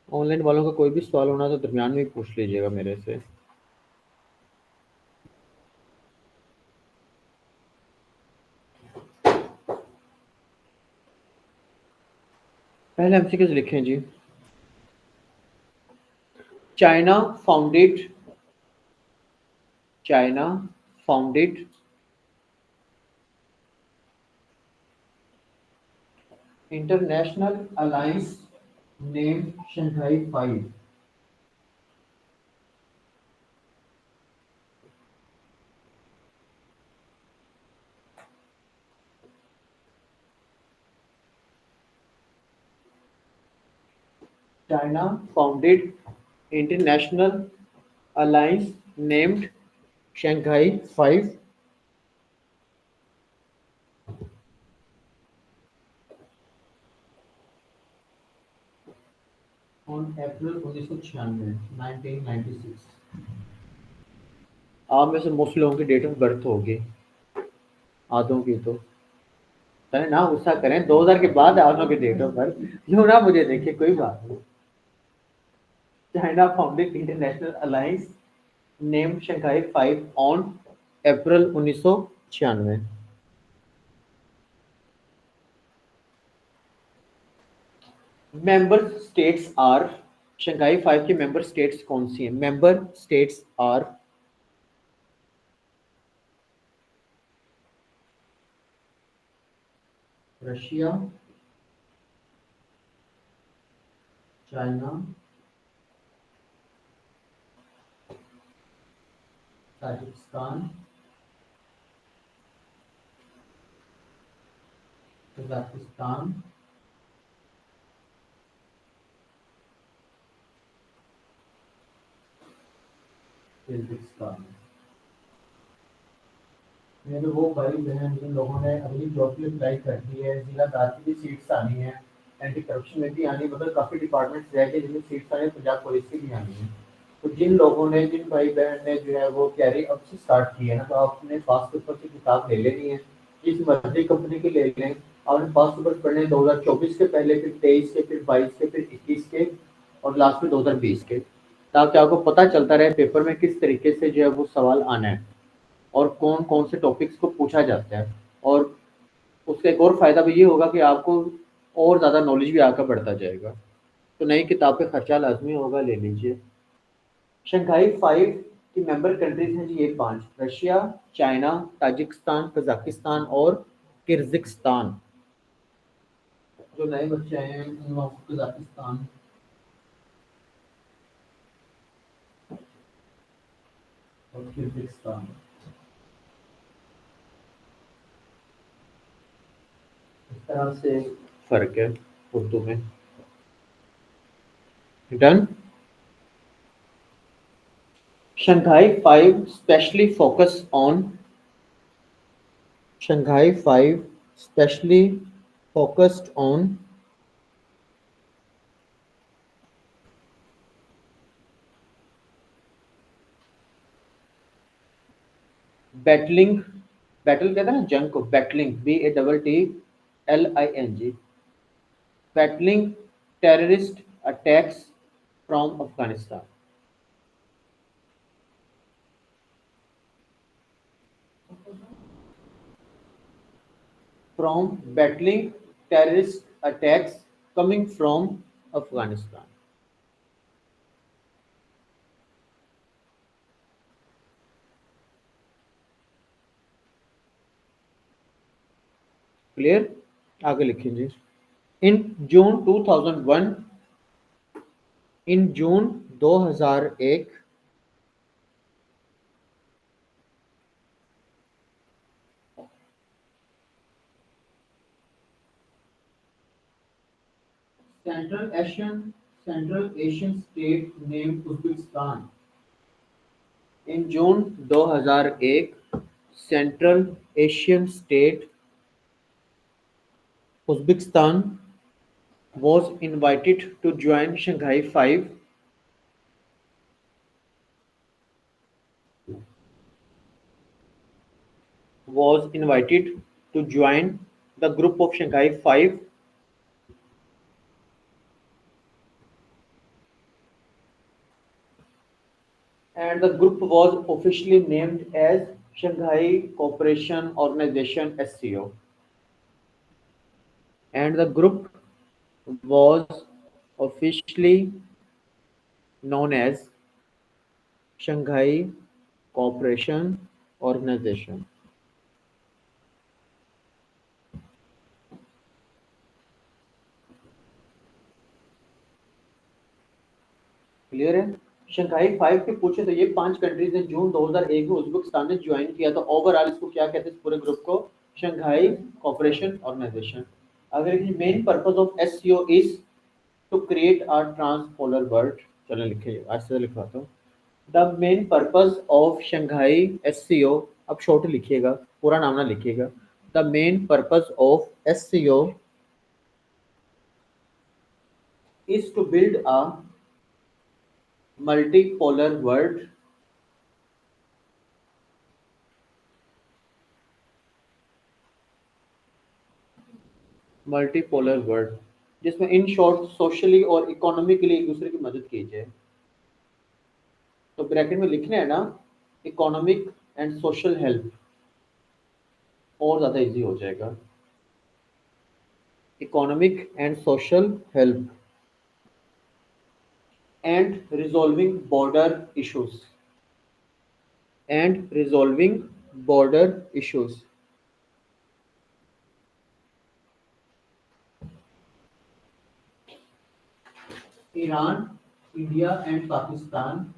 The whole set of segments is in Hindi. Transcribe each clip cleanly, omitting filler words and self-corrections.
ऑनलाइन वालों का कोई भी सवाल होना तो दरमियान में ही पूछ लीजिएगा मेरे से। पहले एमसीक्यूज लिखें जी। China founded China founded international alliance name Shanghai 5। China founded international alliance named Shanghai Five on April 1996 1996। आप में से मोस्ट लोगों की डेट ऑफ बर्थ होगी, आधों की तो। चले ना गुस्सा करें, 2000 के बाद आधों की डेट ऑफ बर्थ यूं ना मुझे देखिए, कोई बात नहीं। China founded international alliance named Shanghai 5 on April 1996। Member states are, Shanghai 5 की मेंबर स्टेट्स कौन सी हैं? Member states are Russia, China, Tajikistan, Kazakhstan, Kyrgyzstan. मेरे वो भाई बहन जिन लोगों ने अभी जॉब की अप्लाई कर दी है, जिलादार की भी सीट्स आनी है, एंटी करप्शन में भी आनी है, मतलब काफ़ी डिपार्टमेंट्स रह गए जिनमें सीट्स आनी है, पंजाब पुलिस की भी आनी है। तो जिन लोगों ने, जिन भाई बहन ने जो है वो तैयारी अब से स्टार्ट की है ना, तो आपने पास पेपर की किताब ले लेनी है, जिस मर्जी कंपनी की ले लें। आपने पास पेपर पढ़ने 2024 के पहले, फिर 23 के, फिर 22 के, फिर 21 के, और लास्ट में 2020 के, ताकि आपको पता चलता रहे पेपर में किस तरीके से जो है वो सवाल आना है और कौन कौन से टॉपिक्स को पूछा जाता है। और उसका एक और फ़ायदा भी ये होगा कि आपको और ज़्यादा नॉलेज भी आगे बढ़ता जाएगा। तो नई किताब पे खर्चा लाजमी होगा, ले लीजिए। शंघाई 5 की मेंबर कंट्रीज हैं जी, ये 5: रशिया, चाइना, ताजिकिस्तान, कजाकिस्तान और किर्गिस्तान। जो नए बच्चे आए हैं उन लोगों को कजाकिस्तान और किर्गिस्तान। इस तरह से फ़र्क है उर्दू में। Done. Shanghai 5 specially focus on Shanghai 5 specially focused on battling, battle कहते हैं ना जंग को, battling BATTLING, battling terrorist attacks from Afghanistan, from battling terrorist attacks coming from Afghanistan। Clear? आगे लिखेंगे। इन जून 2001 इन जून 2001 Central Asian Central Asian state named Uzbekistan। In June 2001, Central Asian state Uzbekistan was invited to join Shanghai 5, was invited to join the group of Shanghai 5 and the group was officially named as Shanghai Cooperation Organization SCO, and the group was officially known as Shanghai Cooperation Organization. Clear है? शंघाई 5 के पूछे तो ये 5 कंट्रीज ने जून 2001 में उज्बेकिस्तान ने ज्वाइन किया, तो ओवरऑल इसको क्या कहते हैं इस पूरे ग्रुप को? Shanghai cooperation organisation. अगर main purpose of SCO is to create a transpolar world, चलो लिखिए आज से लिखवाता हूँ। The main purpose of Shanghai SCO, अब शॉर्ट लिखिएगा, पूरा नाम ना लिखिएगा। The main purpose of SCO is to build a multipolar world जिसमें इन शॉर्ट सोशली और इकोनॉमिकली एक दूसरे की मदद की जाए। तो ब्रैकेट में लिखना है ना, इकोनॉमिक एंड सोशल हेल्प, और ज़्यादा इजी हो जाएगा। Economic and social help and resolving border issues Iran, India and Pakistan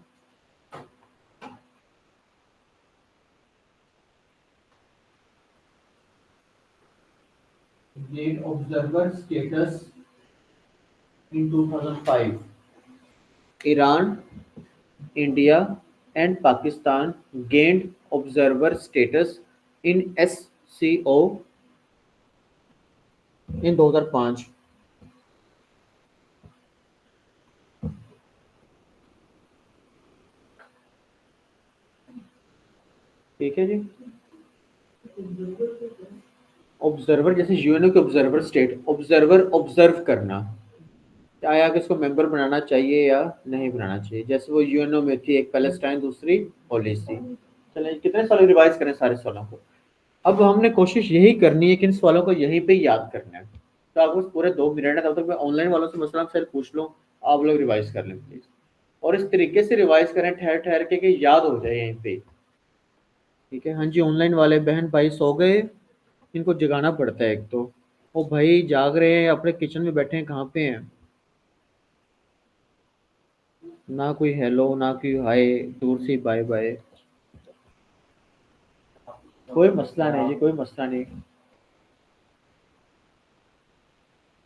gained observer status in 2005. Iran, India and Pakistan gained observer status in SCO in 2005. ठीक है जी। ऑब्जर्वर जैसे यूएनओ के ऑब्जर्वर स्टेट, ऑब्जर्वर ऑब्जर्व करना, आया कि इसको मेंबर बनाना चाहिए या नहीं बनाना चाहिए। जैसे वो यूएनओ में थी, एक पैलेस्टाइन दूसरी पॉलिसी। चलिए कितने सवाल रिवाइज करें सारे सवालों को। अब हमने कोशिश यही करनी है कि इन सवालों को यहीं पे याद करना है। तो आपको पूरे 2 मिनट है, तब तक मैं ऑनलाइन वालों से मसला फिर पूछ लो, आप लोग रिवाइज कर लें प्लीज, और इस तरीके से रिवाइज करें ठहर ठहर के कि याद हो जाए यहीं पे। ठीक है, हाँ जी। ऑनलाइन वाले बहन भाई सो गए, इनको जगाना पड़ता है एक तो। ओ भाई जाग रहे हैं, अपने किचन में बैठे हैं, कहाँ पे हैं? ना कोई हेलो ना कोई हाय, दूर से बाय बाय। कोई मसला नहीं जी, कोई मसला नहीं,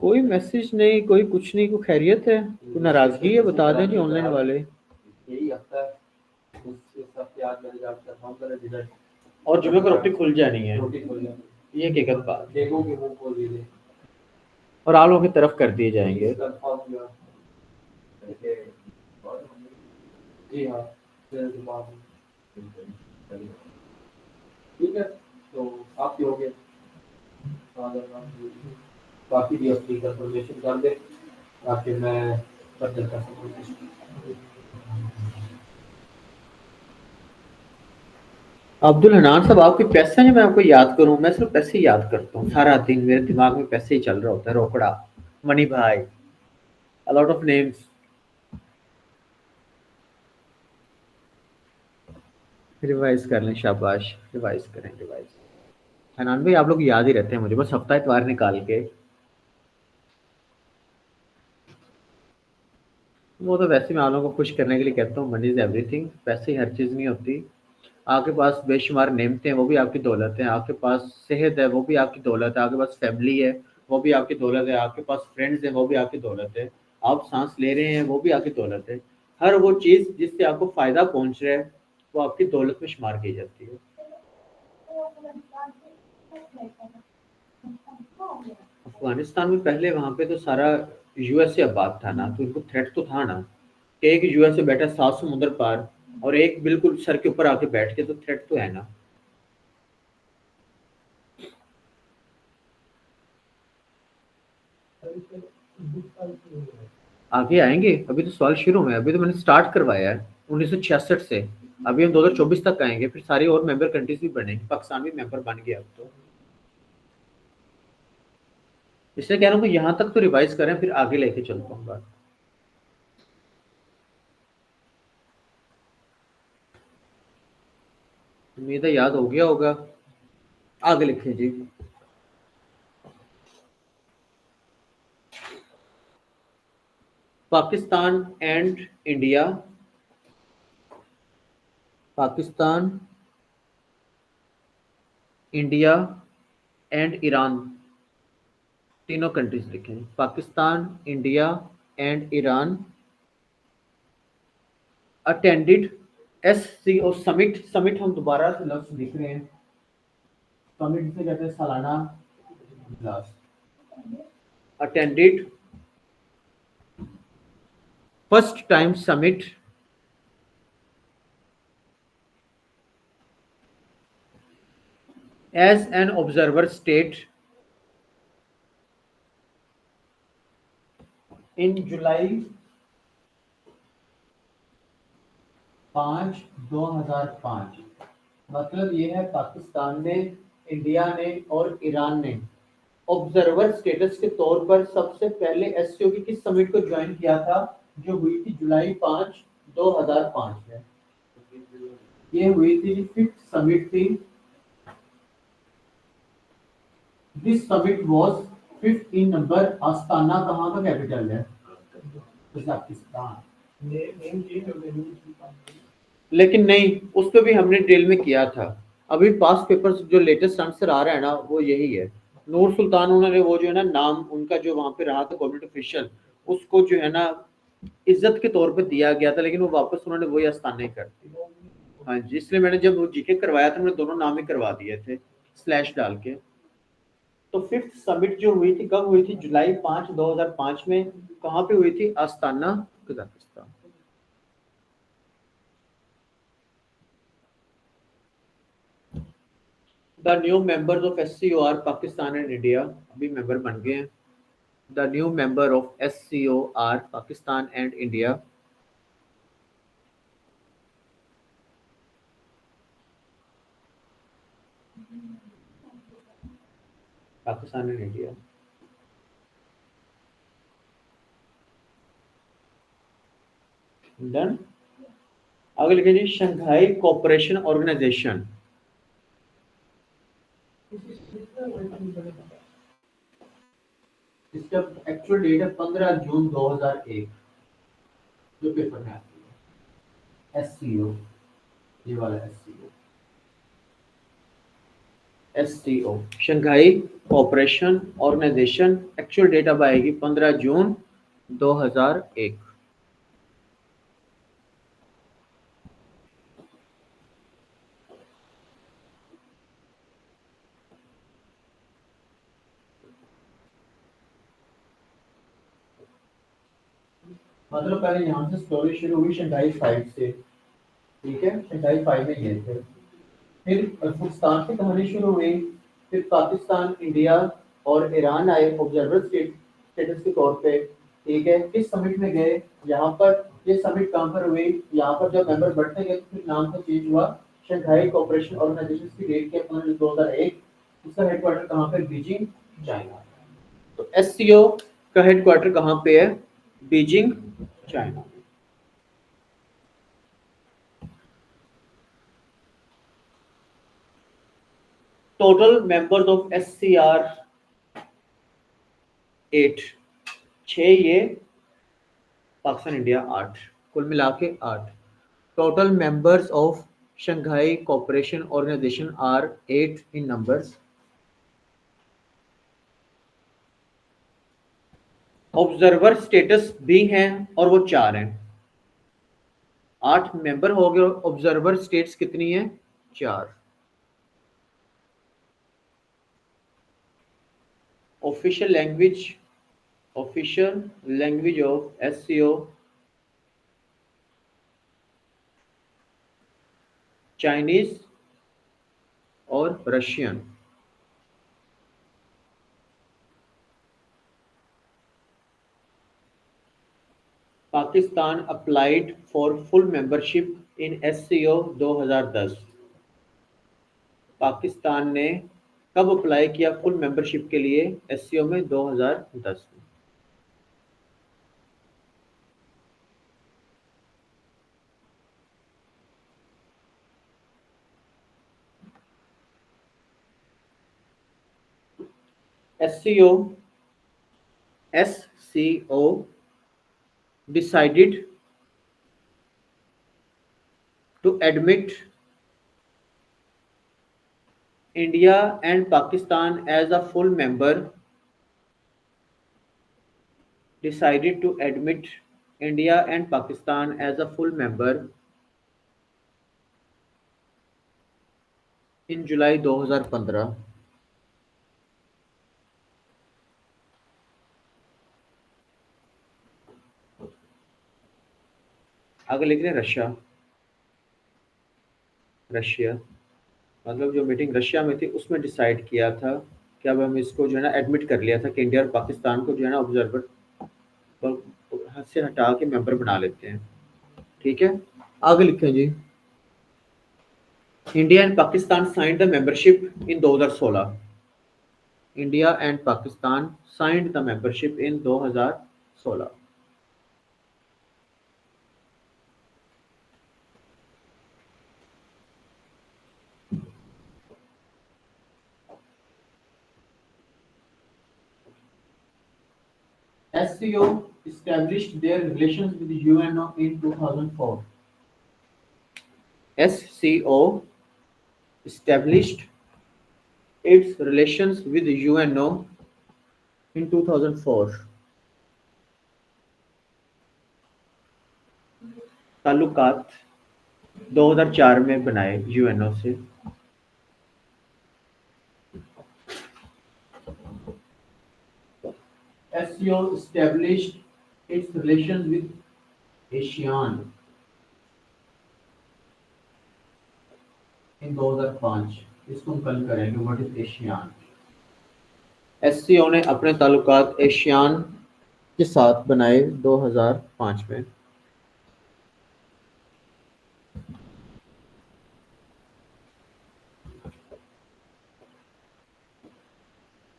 कोई मैसेज नहीं, कोई कुछ नहीं, कोई खैरियत है, कोई नाराजगी है बता दें जी ऑनलाइन वाले। यही हफ्ता इस हफ्ते आज मैंने जॉब करता हूं, मेरा रिजल्ट और जुम्मे को रोटी खुल जानी है, रोटी खुल जानी, ये हकीकत बात देखो कि वो खोल दीजिए और आप लोगों की तरफ कर दिए जाएंगे। जी हाँ, ठीक है। तो आपके हो गए, बाकी भी अपनी कंफर्मेशन कर दे ताकि मैं बदल कर सकूँ। अब्दुल हनान साहब, आपके पैसे हैं, मैं आपको याद करूं? मैं सिर्फ पैसे ही याद करता हूँ सारा दिन, मेरे दिमाग में पैसे ही चल रहा होता है। रोकड़ा, मनी भाई, a lot of names. Revise कर लें, शाबाश, रिवाइज करें रिवाइज। हनान भाई आप लोग याद ही रहते हैं मुझे, बस हफ्ता इतवार निकाल के। वो तो वैसे मैं आप लोगों को खुश करने के लिए कहता हूँ, मनी इज एवरीथिंग, पैसे ही हर चीज़ नहीं होती। आपके पास बेशुमार नेमतें हैं, वो भी आपकी दौलत है। आपके पास सेहत है, वो भी आपकी दौलत है। आपके पास फैमिली है, वो भी आपकी दौलत है। आपके पास फ्रेंड्स हैं, वो भी आपकी दौलत है। आप सांस ले रहे हैं, वो भी आपकी दौलत है। हर वो चीज़ जिससे आपको फ़ायदा पहुंच रहा है, वो आपकी दौलत में शुमार की जाती है। अफगानिस्तान में पहले वहाँ पे तो सारा यूएसए आबाद था ना, तो इनको थ्रेट तो था ना कि एक यूएसए बैठा 7 समुंदर पार और एक बिल्कुल सर के ऊपर आके बैठ के, तो थ्रेट तो है ना। आगे आएंगे, अभी तो सवाल शुरू हुए हैं, अभी तो मैंने स्टार्ट करवाया है। 1966 से। अभी हम 2024 तक आएंगे, फिर सारी और मेंबर कंट्रीज भी बनेंगी, पाकिस्तान भी मेंबर बन गया अब तो। इसलिए कह रहा हूँ कि यहाँ तक तो रिवाइज करें, फिर आगे लेके चलता हूँ बात। उम्मीद है याद हो गया होगा। आगे लिखिए जी। Pakistan and India, Pakistan, India and Iran, तीनों कंट्रीज लिखें। Pakistan, India and Iran attended SCO summit. Summit हम दोबारा से लफ्ज लिख रहे हैं। समिट से कहते हैं सालाना इजलास। Attended first time summit as an observer state in July 5, 2005। मतलब ये है पाकिस्तान ने, इंडिया ने और ईरान ने ऑब्जर्वर स्टेटस के तौर पर सबसे पहले SCO की किस समिट को ज्वाइन किया था, जो हुई थी जुलाई 5, 2005 में। ये हुई थी, फिफ्थ समिट थी। This summit was fifth in number. Astana कहाँ का कैपिटल है? कजाकिस्तान। लेकिन नहीं, उस पर भी हमने ड्रिल में किया था। अभी पास पेपर्स जो लेटेस्ट आंसर आ रहा है ना, वो यही है। नूर सुल्तान, उन्होंने वो जो है ना नाम उनका जो वहां पे रहा था गवर्नमेंट ऑफिशियल, उसको जो है ना इज्जत के तौर पे दिया गया था, लेकिन वो वापस उन्होंने वही आस्ताना ही कर दी। हाँ जी, इसलिए मैंने जब वो जीके करवाया था, मैंने दोनों नाम ही करवा दिए थे स्लैश डाल के। तो फिफ्थ समिट जो हुई थी, कब हुई थी? जुलाई 5, 2005 में। कहाँ पे हुई थी? Astana, Kazakhstan. The new members of SCO are Pakistan and India, अभी मेंबर बन गए हैं। The new member of SCO are Pakistan and India. Pakistan and India. Done. आगे लिखिए जी, शंघाई कोऑपरेशन ऑर्गेनाइजेशन। इसका एक्चुअल डेट है 15 जून 2001, जो पेपर में आती है। SCO, ये वाला SCO Shanghai cooperation organisation, actual date अब आएगी 15 जून 2001। मतलब पहले यहाँ से स्टोरी शुरू हुई शंघाई 5 से, ठीक है, शंघाई 5 में ये थे। फिर पाकिस्तान से कहानी शुरू हुई। फिर पाकिस्तान, इंडिया और ईरान आए ऑब्जर्वर स्टेटस के तौर पे, ठीक है। किस समिट में गए? यहाँ पर। ये समिट कहाँ पर हुई? यहाँ पर जब मेंबर बढ़ते गए तो फिर नाम का चेंज हुआ। शंघाई कोऑपरेशन ऑर्गेनाइजेशन की डेट क्या? 15/2001। इसका हेडक्वार्टर कहाँ पे? Beijing, China. तो SCO का हेडक्वार्टर कहाँ पे है? Beijing, China. Total members of SCR 8, 6 ये, पाकिस्तान इंडिया 8, कुल मिला के 8। Total members of Shanghai cooperation organisation are 8 in numbers. Observer status भी हैं और वो 4 हैं। 8 मेंबर हो गए, ऑब्जर्वर स्टेट्स कितनी है? 4। Official language, official language of SCO Chinese और Russian. Pakistan applied for full membership in SCO 2010। Pakistan ने कब अप्लाई किया फुल मेंबरशिप के लिए एससीओ में? 2010 में। SCO decided to admit India and Pakistan as a full member. Decided to admit India and Pakistan as a full member in जुलाई 2015। आगे लिख रहे हैं रशिया मतलब जो मीटिंग रशिया में थी उसमें डिसाइड किया था कि अब हम इसको जो है ना एडमिट कर लिया था कि इंडिया और पाकिस्तान को जो है ना ऑब्जर्वर से हटा के मेंबर बना लेते हैं। ठीक है, आगे लिखें जी। India and Pakistan signed the membership in 2016। India and Pakistan signed the membership in 2016। SCO established their relations with the UNO in 2004। SCO established its relations with the UNO in 2004। ताल्लुकात 2004 में बनाए यूएनओ से। SCO established its relations with ASEAN in 2005। इसको हम कल करेंगे, व्हाट इज एशियान। SCO ने अपने ताल्लुकात एशियान के साथ बनाए 2005 में।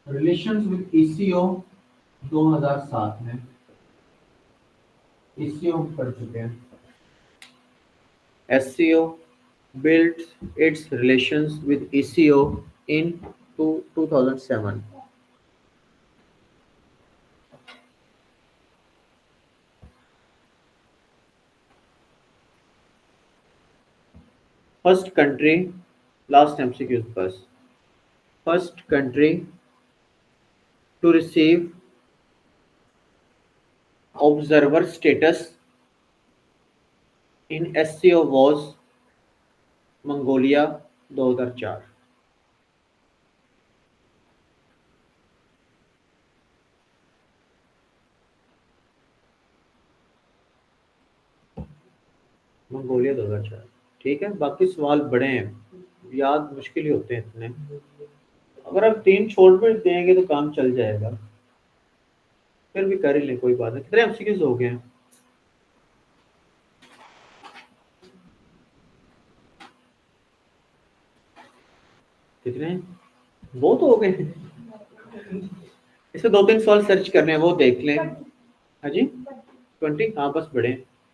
रिलेशंस विद ECO 2007 में। ECO पढ़ चुके हैं। SCO built its relations with ECO in 2007। First country, last MCQ बस। First country to receive observer status in SCO was Mongolia 2004। Mongolia 2004। ठीक है, बाकी सवाल बड़े हैं, याद मुश्किल ही होते हैं इतने। अगर आप 3 छोड़ भी देंगे तो काम चल जाएगा, फिर भी कर ही लें, कोई बात नहीं। कितने MCQs हो गए हैं? कितने? वो तो हो गए। इसमें 2-3 सवाल सर्च करने हैं, वो देख लें। हाँ जी 20। हाँ बस बड़े।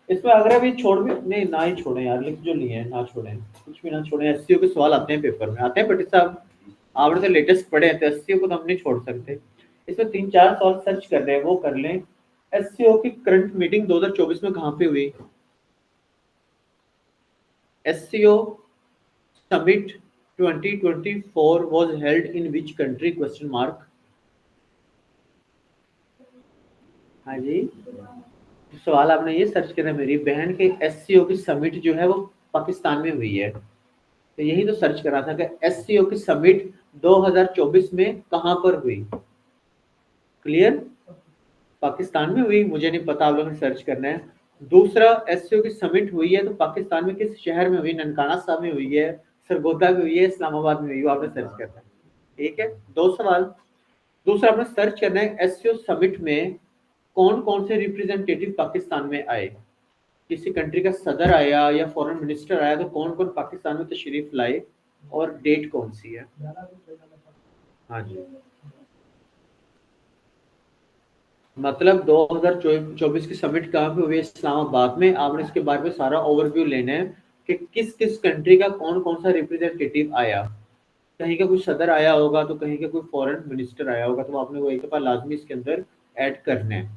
इसमें अगर अभी छोड़ भी नहीं, ना ही छोड़ें यार, लिख जो लिए हैं ना छोड़ें, कुछ भी ना छोड़ें। SCO के सवाल आते हैं पेपर में, आते हैं पटेल साहब, आपने तो लेटेस्ट पढ़े हैं, तो SCO को तो हम नहीं छोड़ सकते। इसमें 3-4 सवाल सर्च कर रहे हैं, वो कर लें। SCO की करंट मीटिंग 2024 में कहाँ पे हुई? SCO summit 2024 was held in which country? Question mark. हाँ जी, सवाल आपने ये सर्च करना, मेरी बहन के SCO की समिट जो है वो पाकिस्तान में हुई है, तो यही तो सर्च करा था कि SCO की समिट 2024 में कहां पर हुई। क्लियर? पाकिस्तान में हुई, मुझे नहीं पता, आप लोगों ने सर्च करना है। दूसरा, SCO की समिट हुई है तो पाकिस्तान में किस शहर में हुई? ननकाना साहब में हुई है, सरगोदा में हुई है, इस्लामाबाद में हुई है, आपने सर्च करना है। ठीक है, 2 सवाल। दूसरा आपने सर्च करना है SCO समिट में कौन कौन से रिप्रेजेंटेटिव पाकिस्तान में आए? किसी कंट्री का सदर आया या फॉरेन मिनिस्टर आया, तो कौन कौन पाकिस्तान में तशरीफ लाए और डेट कौन सी है? हाँ जी, मतलब 2024 की समिट कहाँ पे हुई? इस्लामाबाद में। आपने इसके बारे में सारा ओवरव्यू लेना है कि किस किस कंट्री का कौन कौन सा रिप्रेजेंटेटिव आया। कहीं का कोई सदर आया होगा, तो कहीं का कोई फॉरेन मिनिस्टर आया होगा, तो आपने वो एक दफा लाजमी इसके अंदर ऐड करना है।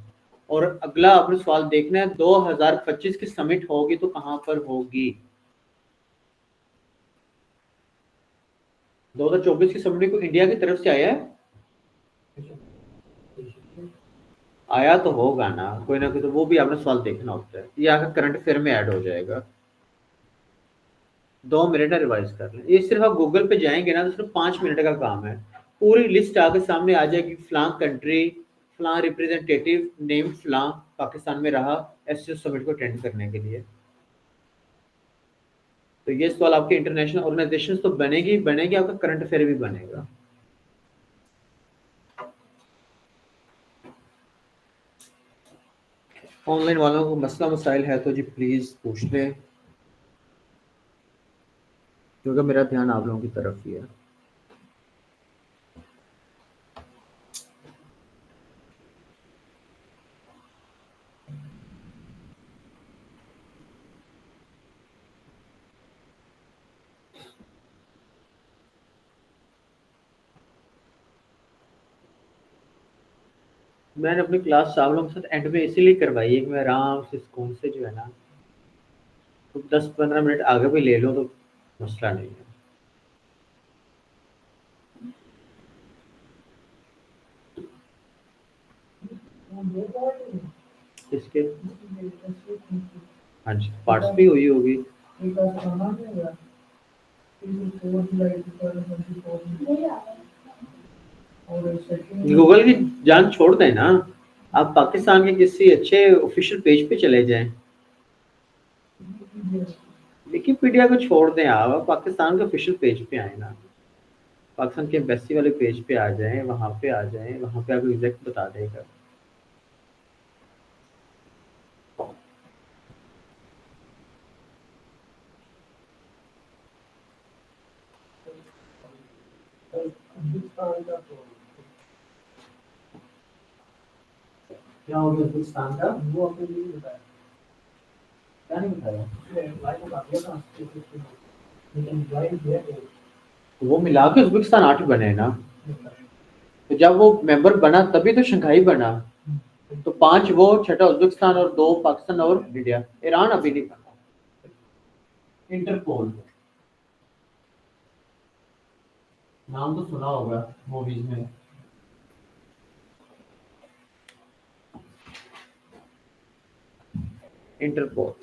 और अगला आपने सवाल देखना है, 2025 की समिट होगी तो कहाँ पर होगी? 2024 की समिट को इंडिया की तरफ से आया है? आया तो होगा ना कोई, तो वो भी आपने सवाल देखना होता है। ये आपका करंट अफेयर में ऐड हो जाएगा। 2 मिनट में रिवाइज कर लें। ये सिर्फ आप गूगल पे जाएंगे ना, तो सिर्फ 5 मिनट का काम है। पूरी लिस्ट आगे सामने आ जाएगी, फलां कंट्री, फलां रिप्रेजेंटेटिव नेम फलां पाकिस्तान में रहा एससीओ समिट को अटेंड करने के लिए। तो ये सवाल आपके इंटरनेशनल ऑर्गेनाइजेशन तो बनेगी बनेगी, आपका करंट अफेयर भी बनेगा। ऑनलाइन वालों को मसला मसाइल है तो जी प्लीज पूछ लें, क्योंकि मेरा ध्यान आप लोगों की तरफ ही है। मैंने अपनी क्लास आप लोगों के साथ एंड में इसीलिए करवाई है कि मैं आराम से सुकून से जो है ना, तो 10-15 मिनट आगे भी ले लो तो मसला नहीं है। किसके? हाँ जी, पार्ट्स भी हुई होगी। गूगल की जान छोड़ दें ना, आप पाकिस्तान के किसी अच्छे ऑफिशियल पेज पे चले जाएं। विकिपीडिया को छोड़ दें, आप पाकिस्तान के ऑफिशियल पेज पे आए ना, पाकिस्तान के एम्बेसी वाले पेज पे आ जाएं, वहां पे आ जाएं, वहां पे आपको एग्जैक्ट बता देगा। क्या हो गया उज्बेकिस्तान का? वो आपने नहीं बताया। क्या नहीं बताया? वो मिला के उज्बेकिस्तान 8 बने ना, तो जब वो मेंबर बना तभी तो शंघाई बना। तो 5 वो, छठा उज्बेकिस्तान और 2 पाकिस्तान और इंडिया। ईरान अभी नहीं बना। इंटरपोल नाम तो सुना होगा मूवीज में। Interpol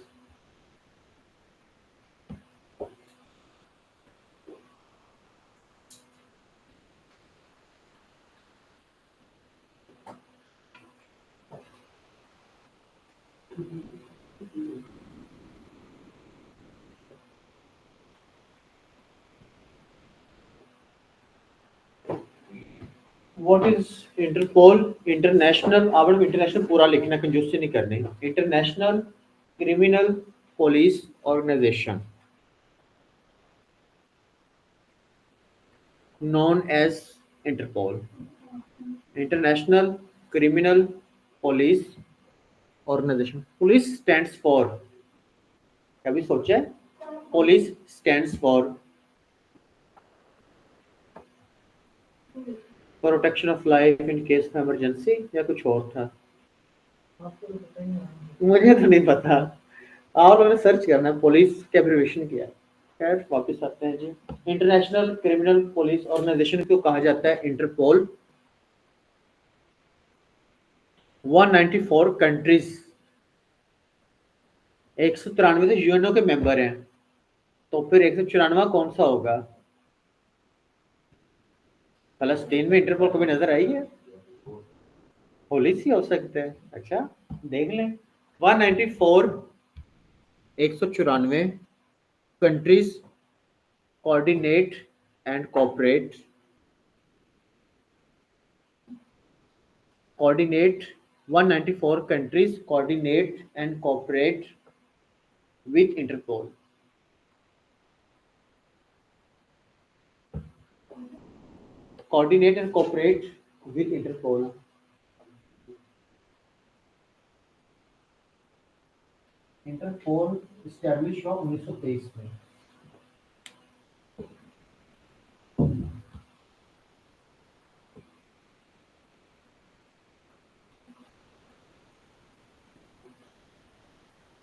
what is Interpol? International, आपने इंटरनेशनल पूरा लिखना, कंजूसी नहीं करनी। International criminal police organisation, known as Interpol. International Criminal Police Organization. Police stands for, कभी सोचा है? Police stands for protection of life in case of emergency, या कुछ और था? मुझे तो नहीं पता, आप लोगों ने सर्च करना है पुलिस के एब्रिविएशन क्या है। खैर वापस आते हैं जी। इंटरनेशनल क्रिमिनल पुलिस ऑर्गेनाइजेशन को कहा जाता है इंटरपोल। 194 कंट्रीज, 193 तो यूएनओ के मेंबर हैं, तो फिर 194 कौन सा होगा? फलस्तीन में इंटरपोल कभी नजर आई है? पुलिस ही हो सकता है। अच्छा देख लें। 194, 194 countries coordinate and cooperate, coordinate 194 countries coordinate and cooperate with Interpol. Coordinate and cooperate with Interpol. Interpol establish हुआ 1923 में।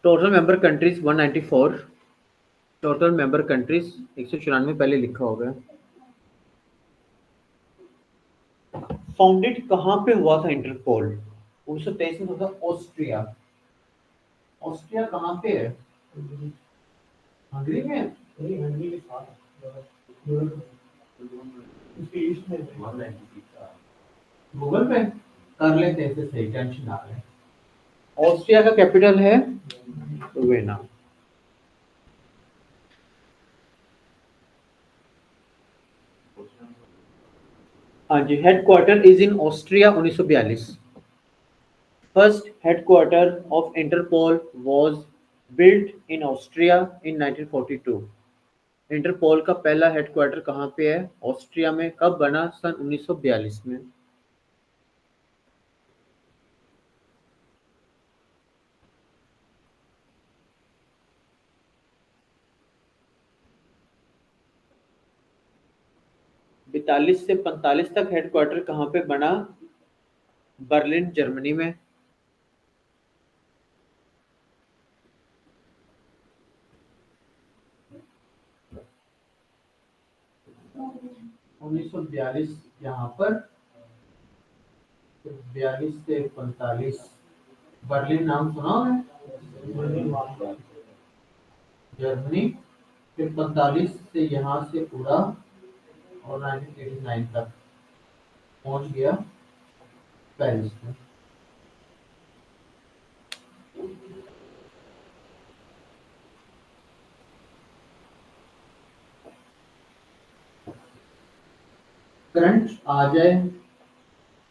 Total member countries 194। Total member countries 194 पहले लिखा होगा। फाउंडेड कहाँ पे हुआ था इंटरपोल? 1923 में हुआ था ऑस्ट्रिया। ऑस्ट्रिया कहाँ पे है? हंगरी में? नहीं, हंगरी के साथ उसके ईस्ट में गूगल पे कर लेते हैं, सही टेंशन ना ले। ऑस्ट्रिया का कैपिटल है वियना। हाँ जी, headquarter is in Austria 1942। First headquarter of Interpol was built in Austria in 1942। Interpol का पहला हेडक्वार्टर कहाँ पे है? ऑस्ट्रिया में। कब बना? सन 1942 में। बैतालीस से 45 तक हेडक्वार्टर कहाँ पे बना? बर्लिन, जर्मनी में। उन्नीस सौ 42 यहाँ पर, 42 से 45 बर्लिन नाम सुना है? जर्मनी। फिर 45 से यहाँ से पूरा और 1989 तक पहुंच गया पेरिस में। करंट आ जाए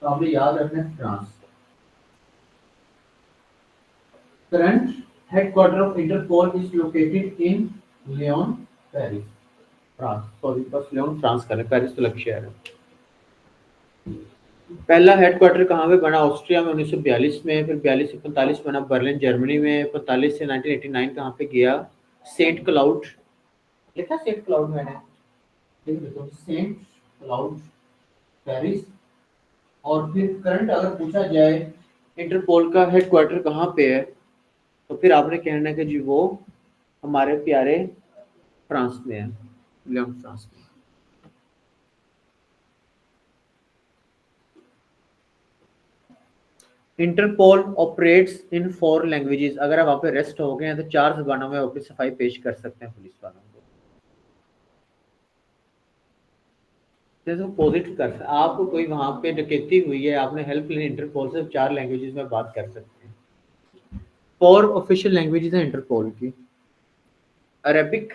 तो आपने याद रखना है France. Current headquarter of Interpol is located in Lyon, Paris, France. Sorry, बस लियोन फ्रांस का है, पेरिस तो अलग शहर है। पहला हेडक्वार्टर कहाँ पे बना? ऑस्ट्रिया में 1942 में। फिर 42 से 45 बना बर्लिन, जर्मनी में। 45 से 1989 कहाँ पे गया? Saint Cloud. लिखा सेंट क्लाउड मैंने, लिख देता हूँ, सेंट क्लाउड, पेरिस। और फिर करंट अगर पूछा जाए इंटरपोल का हेडक्वार्टर कहाँ पे है, तो फिर आपने कहना है कि जी वो हमारे प्यारे फ्रांस में है, लियोन फ्रांस में। Interpol operates in 4 languages. अगर आप वहाँ पे रेस्ट हो गए हैं तो 4 ज़बानों में अपनी सफाई पेश कर सकते हैं पुलिस वालों को। जैसे पॉजिटिव कर सकते, आपको कोई वहाँ पे डकैती हुई है, आपने हेल्प लेनी, इंटरपोल से 4 लैंग्वेजेस में बात कर सकते हैं। 4 ऑफिशियल लैंग्वेजेस हैं इंटरपोल की। Arabic,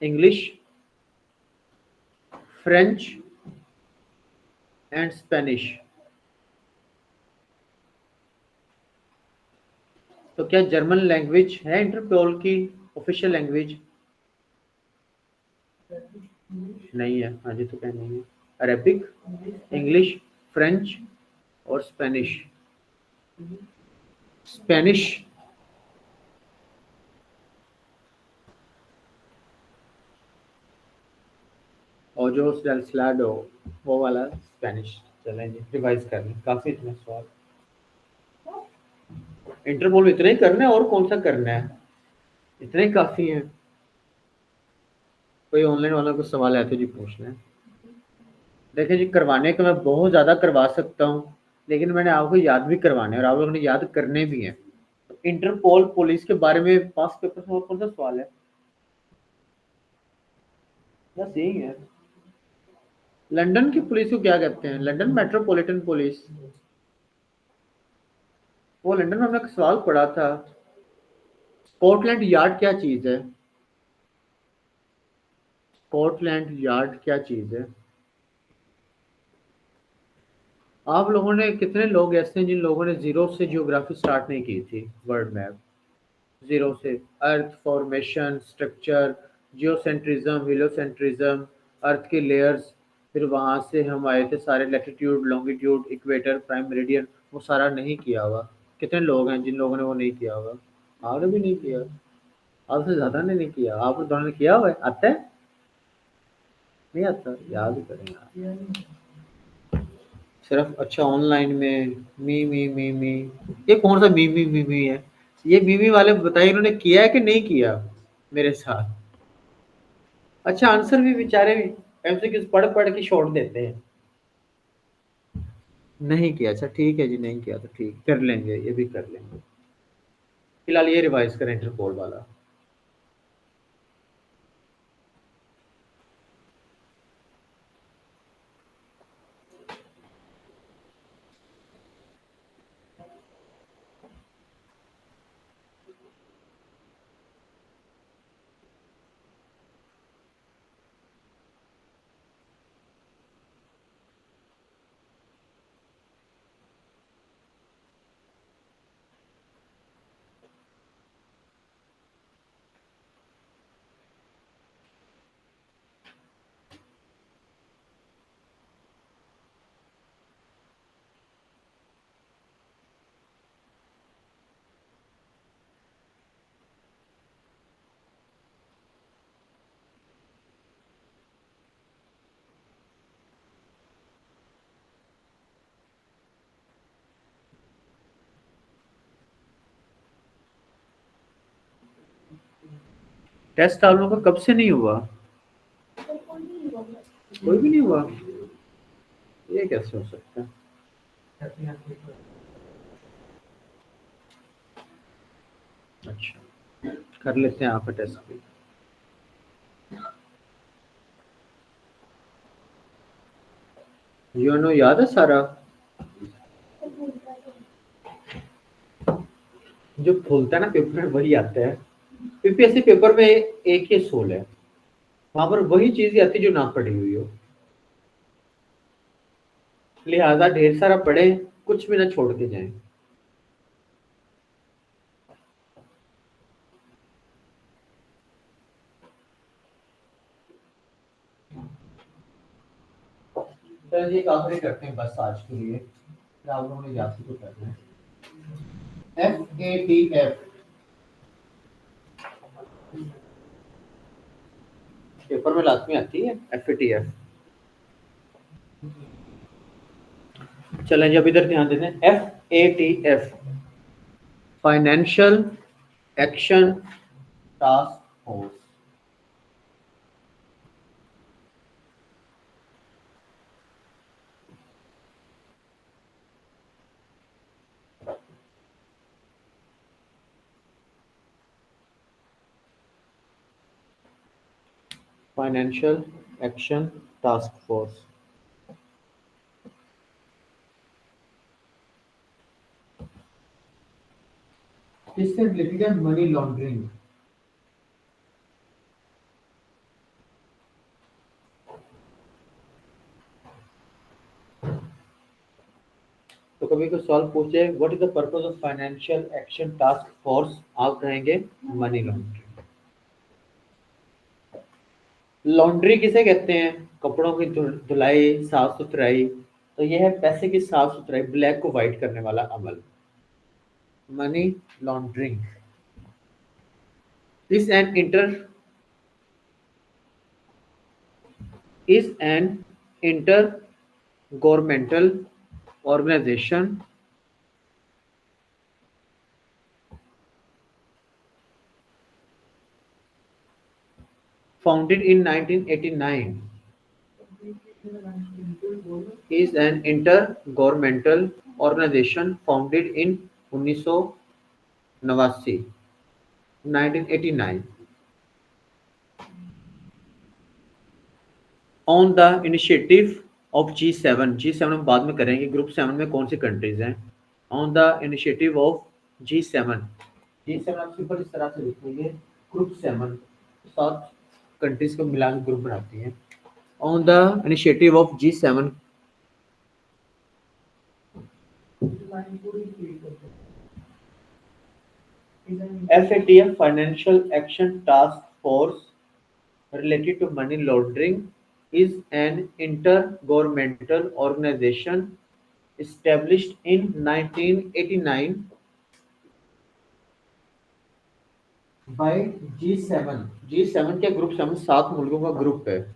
English, French and Spanish. तो क्या जर्मन लैंग्वेज है इंटरपोल की ऑफिशियल लैंग्वेज? नहीं है। हाँ जी, तो क्या नहीं है? अरेबिक, इंग्लिश, फ्रेंच और स्पेनिश। स्पेनिश और जो स्लाडो वो वाला स्पेनिश। चलें जी, रिवाइज कर लें, काफी इतने सवाल इंटरपोल में इतने ही करना है, और कौन सा करना है? इतने ही काफी है। कोई ऑनलाइन वाला कुछ सवाल है तो जी पूछ लें। देखिए जी, करवाने का मैं बहुत ज्यादा करवा सकता हूँ, लेकिन मैंने आपको याद भी करवाने और आप लोगों ने याद करने भी हैं। तो इंटरपोल पुलिस के बारे में पास पेपर में और कौन सा सवाल है? बस यही है। लंदन की पुलिस को क्या कहते हैं? London metropolitan police. वो लंदन में हमने एक सवाल पढ़ा था। स्कॉटलैंड यार्ड क्या चीज है? स्कॉटलैंड यार्ड क्या चीज है? आप लोगों ने कितने लोग ऐसे हैं जिन लोगों ने जीरो से जियोग्राफी स्टार्ट नहीं की थी? वर्ल्ड मैप जीरो से, अर्थ फॉर्मेशन, स्ट्रक्चर, जियोसेंट्रिज्म, हीलियोसेंट्रिज्म, अर्थ की लेयर्स, फिर वहां से हम आए थे सारे latitude, longitude, equator, prime meridian, वो सारा नहीं किया हुआ। कितने लोग हैं जिन लोगों ने वो नहीं किया होगा? आपने भी नहीं किया, आपसे ज्यादा ने नहीं किया, आप दोनों ने किया हुआ है। आता है? नहीं आता? याद ही करें यार। सिर्फ अच्छा ऑनलाइन में मी ये कौन सा मी है? ये मी वाले बताइए, इन्होंने किया है कि नहीं किया मेरे साथ? अच्छा, आंसर भी बेचारे एमसीक्यूज पढ़ पढ़ के छोड़ देते हैं। नहीं किया? अच्छा ठीक है जी, नहीं किया तो ठीक, कर लेंगे, ये भी कर लेंगे। फिलहाल ये रिवाइज करें इंटरपोल वाला। टेस्ट आप लोगों का कब से नहीं हुआ? कोई भी नहीं हुआ? ये कैसे हो सकता है? अच्छा, कर लेते हैं आपका टेस्ट भी। यूनो याद है सारा? जो खुलता है ना पेपर में वही आता है। यूपीएससी पेपर में एक ही सोल है, वहां पर वही चीज आती है जो ना पढ़ी हुई हो। लिहाजा ढेर सारा पढ़े, कुछ भी ना छोड़ के जाए। चलो जी, एक आखिरी करते हैं बस आज के लिए, फिर आप लोगों ने याद तो करना है। FATF पेपर में लाजमी आती है, FATF। चलें जी, अब इधर ध्यान देते हैं। FATF, financial action task force. Financial action task force. किससे रिलेटेड है? Money laundering. तो कभी कोई सवाल पूछे what is the purpose of financial action task force, आप कहेंगे मनी लॉन्ड्रिंग। लॉन्ड्री किसे कहते हैं? कपड़ों की धुलाई, साफ सुथराई। तो यह है पैसे की साफ सुथराई, ब्लैक को व्हाइट करने वाला अमल, money laundering. Is an inter is an intergovernmental organization founded in 1989. Is an intergovernmental organization founded in 1989, 1989 on the initiative of G7। G7 हम बाद में करेंगे, ग्रुप 7 में कौन सी कंट्रीज हैं? On the initiative of G7। G7 आप सिंपल इस तरह से लिखेंगे, ग्रुप 7 सात कंट्रीज को मिला के ग्रुप बनाती हैं। On the initiative of G7 FATF Financial Action Task Force related to money laundering is an intergovernmental organization established in 1989 by G7. G7 क्या ग्रुप 7 सात मुल्कों का ग्रुप है.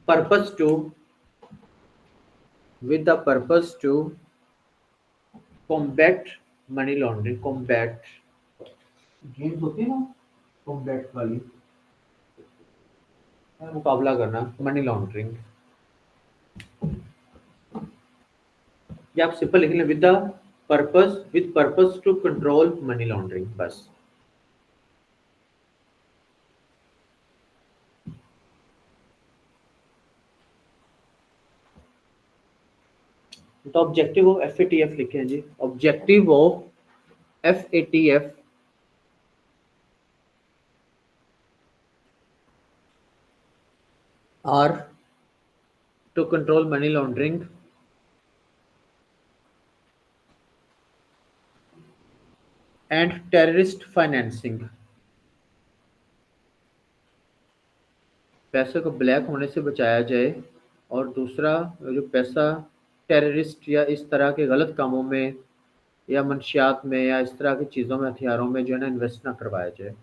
Purpose to with the purpose to combat money laundering. Combat games होती है ना combat वाली मुकाबला करना मनी लॉन्ड्रिंग. ये आप सिंपल लिख लें with purpose to control money laundering बस. तो ऑब्जेक्टिव ऑफ FATF लिखे हैं जी. Objective of FATF are to control money laundering and terrorist financing. पैसे को ब्लैक होने से बचाया जाए और दूसरा जो पैसा टेररिस्ट या इस तरह के गलत कामों में या मंशियात में या इस तरह की चीज़ों में हथियारों में जो है ना इन्वेस्ट ना करवाया जाए.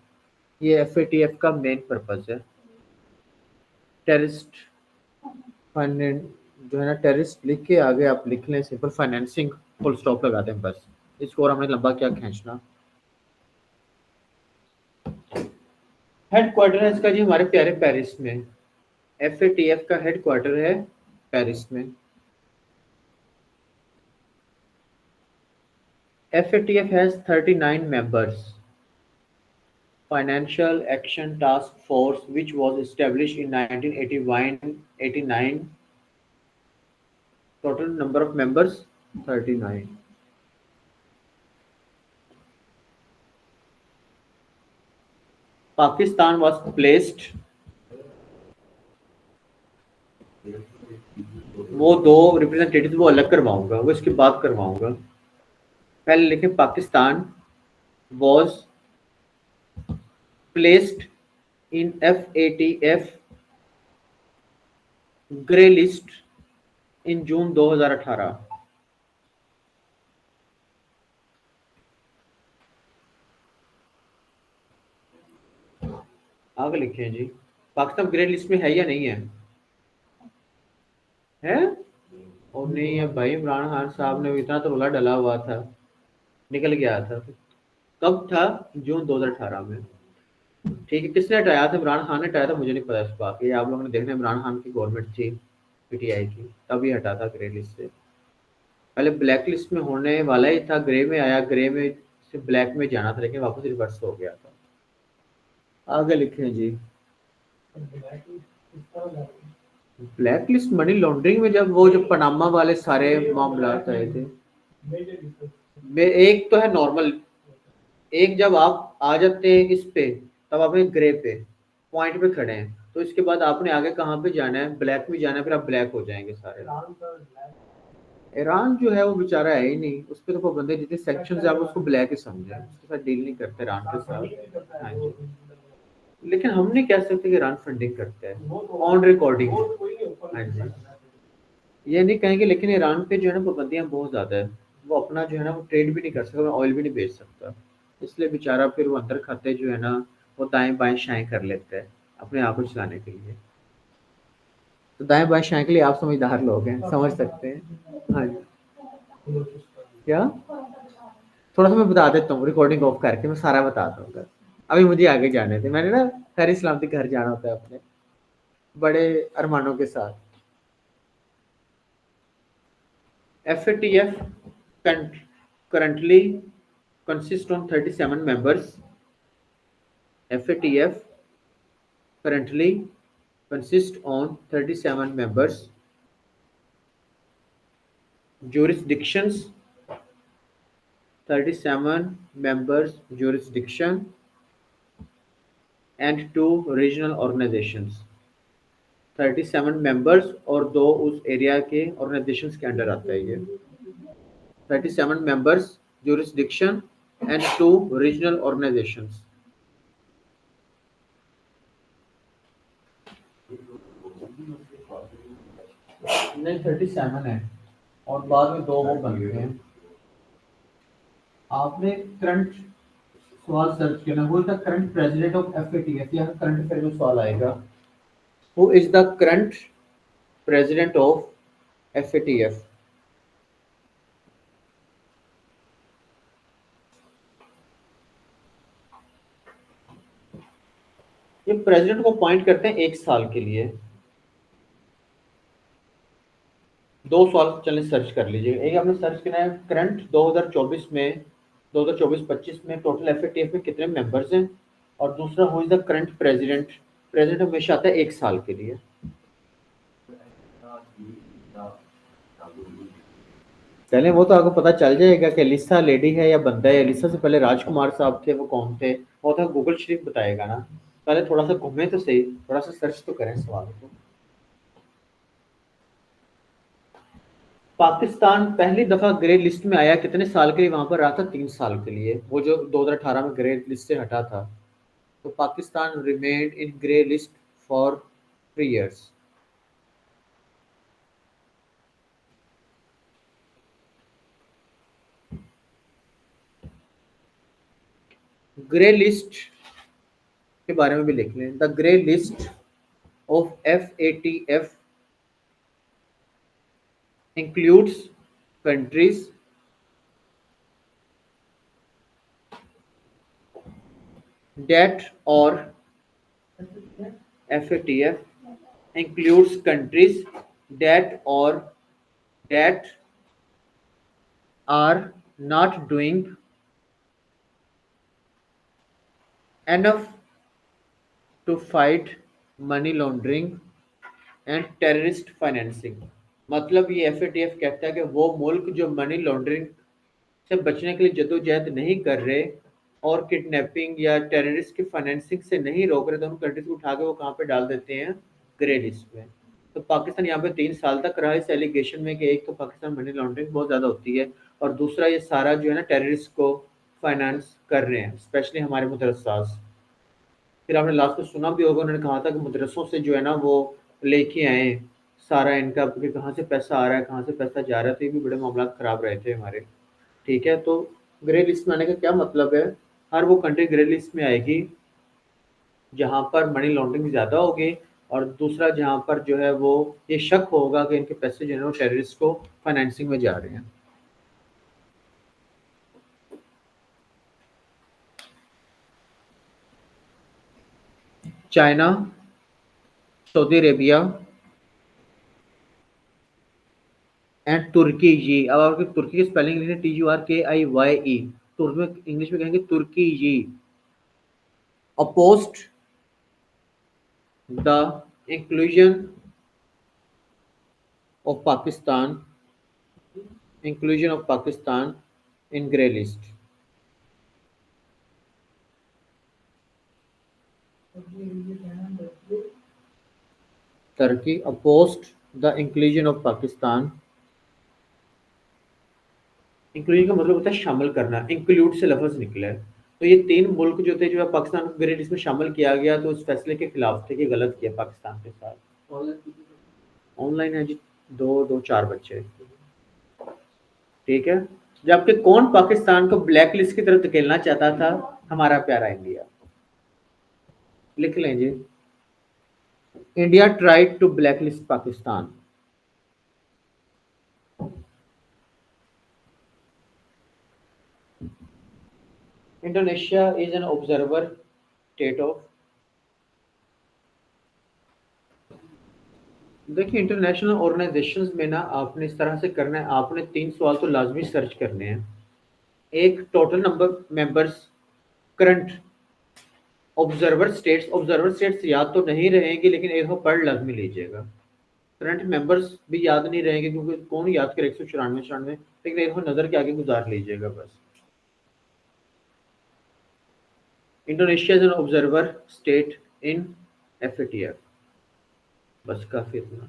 ये FATF का मेन पर्पस है. टेररिस्ट फाइनेंस जो है ना टेररिस्ट लिख के आगे आप लिख लें सिंपल फाइनेंसिंग फुल स्टॉप लगा दें बस. इसको और हमने लंबा क्या खींचना. हेडक्वार्टर है इसका जी हमारे प्यारे पेरिस में. FATF का हेडक्वार्टर है पेरिस में. FATF has 39 members. Financial Action Task Force, which was established in 1989. Total number of members 39. Pakistan was placed. वो दो रिप्रेजेंटेटिव वो अलग करवाऊंगा, वो इसके बाद करवाऊंगा. पहले लिखें Pakistan was placed in FATF grey list in जून 2018. आगे लिखें जी पाकिस्तान ग्रे लिस्ट में है या नहीं है. है और नहीं है भाई. इमरान खान साहब ने इतना तो रोला डला हुआ था, निकल गया था. कब था? जून 2018 में. ठीक है. किसने हटाया था? इमरान खान ने हटाया था. मुझे नहीं पता इस बात की. आप लोगों ने देखना इमरान खान की गवर्नमेंट थी PTI की, तभी हटा था ग्रे लिस्ट से. पहले ब्लैक लिस्ट में होने वाला ही था, ग्रे में आया, ग्रे में से ब्लैक में जाना था लेकिन वापस रिवर्स हो गया था. आगे लिखें जी ब्लैक लिस्ट मनी लॉन्ड्रिंग में जब वो जो पनामा वाले सारे मामला आए थे. एक तो है नॉर्मल, एक जब आप आ जाते हैं इस पे तब आप ग्रे पे पॉइंट पे खड़े हैं, तो इसके बाद आपने आगे कहाँ पे जाना है? ब्लैक में जाना है, फिर आप ब्लैक हो जाएंगे सारे. ईरान जो है वो बेचारा है ही नहीं, उस पर तो पाबंदी जितने सेक्शन है आप उसको ब्लैक ही समझे, उसके साथ डील नहीं करते ईरान के साथ. हाँ जी. लेकिन हम नहीं कह सकते कि ईरान फंडिंग करता है ऑन रिकॉर्डिंग. हाँ जी. ये नहीं कहेंगे, लेकिन ईरान पे जो है ना पाबंदियां बहुत ज्यादा है. वो अपना जो है ना वो ट्रेड भी नहीं कर सकता, ऑयल भी नहीं बेच सकता. इसलिए बेचारा फिर वो अंदर खाते जो है ना वो दाएं बाएं शाएं कर लेता है अपने आप को चलाने के लिए. तो दाएं बाएं शाएं के लिए आप समझदार लोग हैं, समझ सकते हैं. हाँ जी. क्या थोड़ा सा मैं बता देता हूँ रिकॉर्डिंग ऑफ करके, मैं सारा बताता हूँ. अभी मुझे आगे जाने थे, मैंने ना खैर इस्लामती घर जाना होता है अपने बड़े अरमानों के साथ. FATF currently consists of 37 members. FATF currently consists of 37 members. Jurisdictions 37 members jurisdiction and 2 regional organizations. 37 members और 2 उस एरिया के ऑर्गेनाइजेशंस के अंडर आता है ये। 37 members, jurisdiction, and 2 regional organizations. नहीं 37 है और बाद में 2 वो बनते हैं। आपने करंट सवाल सर्च करना, वो था करंट प्रेसिडेंट ऑफ एफएटीएफ, या करंट अफेयर में सवाल आएगा, who is the current president of FATF. ये प्रेसिडेंट को अपॉइंट करते हैं 1 साल के लिए। 2 सवाल चलिए सर्च कर लीजिए। एक आपने सर्च करना है करंट 2024 में 2024-25 में टोटल एफएटीएफ में कितने मेंबर्स हैं, और दूसरा who is the current president. President हमेशा आता है 1 साल के लिए। पहले वो तो आपको पता चल जाएगा कि लिसा लेडी है या बंदा है। लिसा से पहले राजकुमार साहब थे, वो कौन थे, वो तो गूगल शरीफ बताएगा ना। पहले थोड़ा सा घूमे तो सही, थोड़ा सा सर्च तो करें सवाल को। पाकिस्तान पहली दफा ग्रे लिस्ट में आया कितने साल के लिए, वहां पर रहा था 3 साल के लिए, वो जो 2018 में ग्रे लिस्ट से हटा था। तो Pakistan remained in grey list for 3 years। Grey list के बारे में भी लिख लें। The grey list of FATF includes countries that or FATF includes countries that or that are not doing enough to fight money laundering and terrorist financing। मतलब ये FATF कहता है कि वो मुल्क जो मनी लॉन्ड्रिंग से बचने के लिए जद्दोजहद नहीं कर रहे और किडनैपिंग या टेररिस्ट की फाइनेंसिंग से नहीं रोक रहे, तो उन कंट्रीज को उठा के वो कहाँ पे डाल देते हैं, ग्रे लिस्ट में। तो पाकिस्तान यहाँ पे 3 साल तक रहा इस एलिगेशन में कि एक तो पाकिस्तान मनी लॉन्ड्रिंग बहुत ज़्यादा होती है, और दूसरा ये सारा जो है ना टेररिस्ट को फाइनेंस कर रहे हैं, स्पेशली हमारे मदरसास। फिर आपने लास्ट में सुना भी होगा, उन्होंने कहा था कि मदरसों से जो है ना वो लेके आए सारा इनका, कि कहाँ से पैसा आ रहा है, कहाँ से पैसा जा रहा है। तो ये भी बड़े मामला खराब रहे थे हमारे। ठीक है, तो ग्रे लिस्ट में आने का क्या मतलब है, हर वो कंट्री ग्रे लिस्ट में आएगी जहां पर मनी लॉन्ड्रिंग ज़्यादा होगी, और दूसरा जहां पर जो है वो ये शक होगा कि इनके पैसे जो है वो टेररिस्ट को फाइनेंसिंग में जा रहे हैं। चाइना, सऊदी अरेबिया एंड तुर्की। जी, अब आपकी तुर्की की स्पेलिंग लिखनी TURKIYE, तो उसमें इंग्लिश में कहेंगे तुर्की जी। Opposed the inclusion of Pakistan in grey list. Turkey opposed the inclusion of Pakistan। Inclusion का मतलब होता है शामिल करना, इंक्लूड से लफ्ज निकला है। तो ये 3 मुल्क जो थे, जो है पाकिस्तान को ग्रे लिस्ट में शामिल किया गया, तो उस फैसले के खिलाफ थे कि गलत किया पाकिस्तान के साथ। ऑनलाइन है जी, 2-4 बच्चे। ठीक है, जबकि कौन पाकिस्तान को ब्लैक लिस्ट की तरफ धकेलना चाहता था, हमारा प्यारा इंडिया। लिख लें जी, India tried to black list Pakistan. Indonesia is an observer state of. देखिए, इंटरनेशनल ऑर्गेनाइजेशंस में ना आपने इस तरह से करना है, आपने 3 सवाल तो लाजमी सर्च करने हैं। एक, total number members current observer states याद तो नहीं रहेंगे, लेकिन एक को पढ़ लाजमी लीजिएगा। करंट मेंबर्स भी याद नहीं रहेंगे क्योंकि कौन याद करे 194, लेकिन एक को नजर के आगे गुजार लीजिएगा बस। Indonesia is an observer state in FATF। बस काफी इतना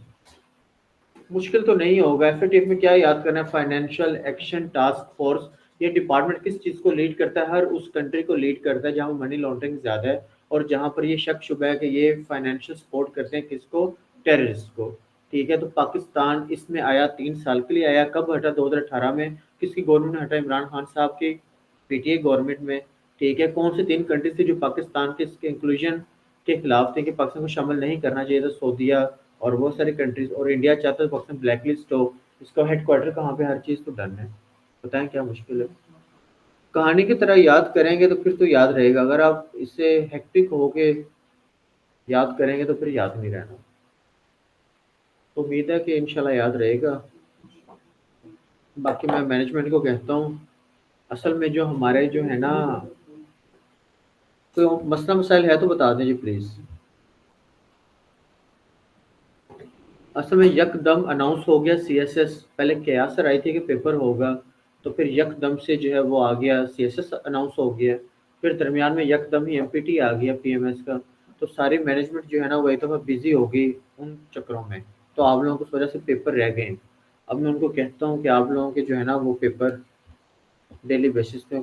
मुश्किल तो नहीं होगा। एफएटीएफ में क्या याद करना है, फाइनेंशियल एक्शन टास्क फोर्स। ये डिपार्टमेंट किस चीज को लीड करता है, हर उस कंट्री को लीड करता है जहां मनी लॉन्ड्रिंग ज्यादा है और जहां पर ये शक शुबा है कि ये फाइनेंशियल सपोर्ट करते हैं किसको, टेररिस्ट को। ठीक है, तो पाकिस्तान इसमें आया 3 साल के लिए आया। कब हटा, 2018 में। किसकी गवर्नमेंट ने हटा, इमरान खान साहब की पीटीआई गवर्नमेंट में। ठीक है, कौन से 3 कंट्रीज थे जो पाकिस्तान के इसके इंक्लूजन के खिलाफ थे कि पाकिस्तान को शामिल नहीं करना चाहिए था, सऊदीया और बहुत सारी कंट्रीज, और इंडिया चाहता है पाकिस्तान ब्लैक लिस्ट हो। इसका हेडक्वार्टर कहाँ पे, हर चीज़ तो डन है। बताएं क्या मुश्किल है। कहानी की तरह याद करेंगे तो फिर तो याद रहेगा, अगर आप इससे हेक्टिक होके याद करेंगे तो फिर याद नहीं रहना। तो उम्मीद है कि इंशाल्लाह याद रहेगा। बाकी मैं मैनेजमेंट को कहता हूँ, असल में जो हमारे जो है ना, तो मसला मसाइल है तो बता दीजिए प्लीज़। असल में यकदम अनाउंस हो गया सीएसएस, पहले कयास आई थी कि पेपर होगा, तो फिर यकदम से जो है वो आ गया, सीएसएस अनाउंस हो गया। फिर दरमियान में यकदम ही एमपीटी आ गया पीएमएस का। तो सारी मैनेजमेंट जो है ना वो एक दफ़ा बिजी हो गई उन चक्करों में, तो आप लोगों को इस वजह से पेपर रह गए। अब मैं उनको कहता हूँ कि आप लोगों के जो है ना वो पेपर डेली बेसिस पे